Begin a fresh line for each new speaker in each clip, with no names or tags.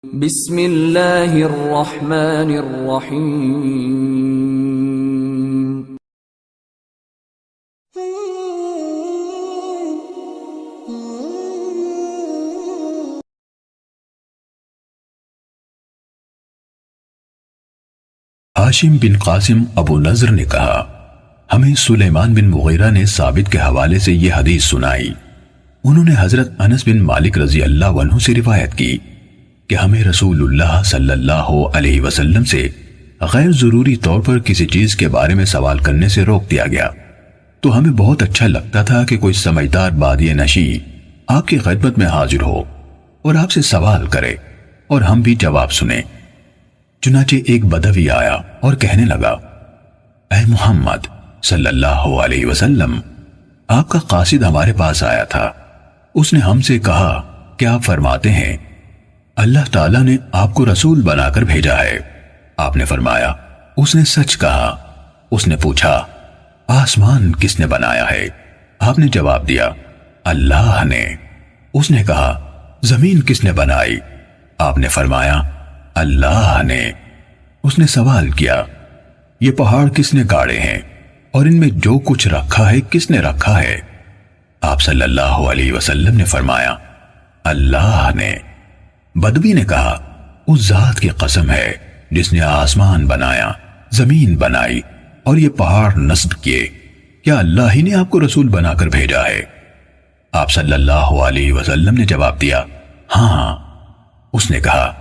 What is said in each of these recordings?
بسم اللہ الرحمن الرحیم۔
ہاشم بن قاسم ابو نضر نے کہا، ہمیں سلیمان بن مغیرہ نے ثابت کے حوالے سے یہ حدیث سنائی۔ انہوں نے حضرت انس بن مالک رضی اللہ عنہ سے روایت کی کہ ہمیں رسول اللہ صلی اللہ علیہ وسلم سے غیر ضروری طور پر کسی چیز کے بارے میں سوال کرنے سے روک دیا گیا، تو ہمیں بہت اچھا لگتا تھا کہ کوئی سمجھدار بادیہ نشیں آپ کی خدمت میں حاضر ہو اور آپ سے سوال کرے اور ہم بھی جواب سنیں۔ چنانچہ ایک بدوی آیا اور کہنے لگا، اے محمد صلی اللہ علیہ وسلم، آپ کا قاصد ہمارے پاس آیا تھا۔ اس نے ہم سے کہا کہ آپ فرماتے ہیں اللہ تعالیٰ نے آپ کو رسول بنا کر بھیجا ہے۔ آپ نے فرمایا اس نے سچ کہا۔ اس نے پوچھا آسمان کس نے بنایا ہے؟ آپ نے جواب دیا اللہ نے۔ اس نے کہا زمین کس نے بنائی؟ آپ نے فرمایا اللہ نے۔ اس نے سوال کیا یہ پہاڑ کس نے گاڑے ہیں اور ان میں جو کچھ رکھا ہے کس نے رکھا ہے؟ آپ صلی اللہ علیہ وسلم نے فرمایا اللہ نے۔ بدوی نے کہا اس ذات کی قسم ہے جس نے آسمان بنایا، زمین بنائی اور یہ پہاڑ نصب کیے، کیا اللہ ہی نے آپ کو رسول بنا کر بھیجا ہے؟ آپ صلی اللہ علیہ وسلم نے جواب دیا ہاں۔ اس نے کہا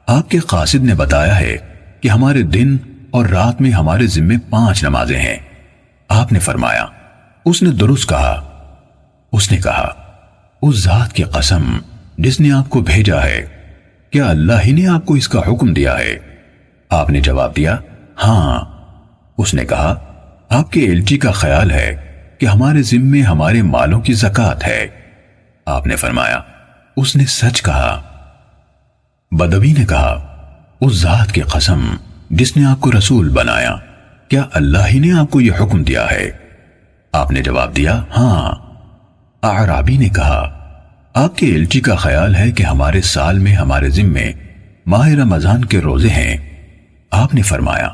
آپ کے قاصد نے بتایا ہے کہ ہمارے دن اور رات میں ہمارے ذمے 5 نمازیں ہیں۔ آپ نے فرمایا اس نے درست کہا۔ اس نے کہا اس ذات کی قسم جس نے آپ کو بھیجا ہے، کیا اللہ ہی نے آپ کو اس کا حکم دیا ہے؟ آپ نے جواب دیا ہاں۔ اس نے کہا آپ کے الچی کا خیال ہے کہ ہمارے ذمے ہمارے مالوں کی زکوٰۃ ہے۔ آپ نے فرمایا اس نے سچ کہا۔ بدوی نے کہا اس ذات کی قسم جس نے آپ کو رسول بنایا، کیا اللہ ہی نے آپ کو یہ حکم دیا ہے؟ آپ نے جواب دیا ہاں۔ اعرابی نے کہا آپ کے الچی کا خیال ہے کہ ہمارے سال میں ہمارے ذمے ماہ رمضان کے روزے ہیں۔ آپ نے فرمایا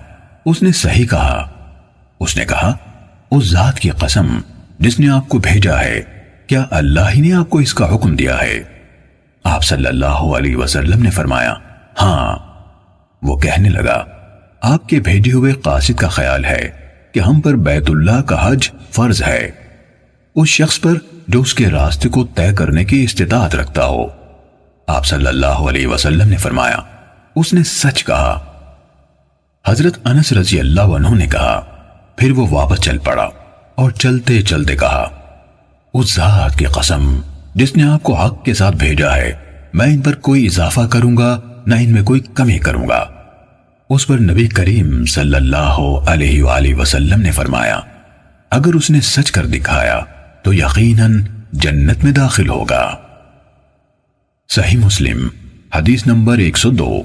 اس نے صحیح کہا۔ اس نے کہا اس ذات کی قسم جس نے آپ کو بھیجا ہے، کیا اللہ ہی نے آپ کو اس کا حکم دیا ہے؟ آپ صلی اللہ علیہ وسلم نے فرمایا ہاں۔ وہ کہنے لگا آپ کے بھیجے ہوئے قاصد کا خیال ہے کہ ہم پر بیت اللہ کا حج فرض ہے، اس شخص پر جو اس کے راستے کو طے کرنے کی استطاعت رکھتا ہو۔ آپ صلی اللہ علیہ وسلم نے فرمایا اس نے سچ کہا۔ حضرت انس رضی اللہ عنہ نے کہا پھر وہ واپس چل پڑا اور چلتے چلتے کہا اس ذات کی قسم جس نے آپ کو حق کے ساتھ بھیجا ہے، میں ان پر کوئی اضافہ کروں گا نہ ان میں کوئی کمی کروں گا۔ اس پر نبی کریم صلی اللہ علیہ وآلہ وسلم نے فرمایا اگر اس نے سچ کر دکھایا تو یقیناً جنت میں داخل ہوگا۔ صحیح مسلم حدیث نمبر 102۔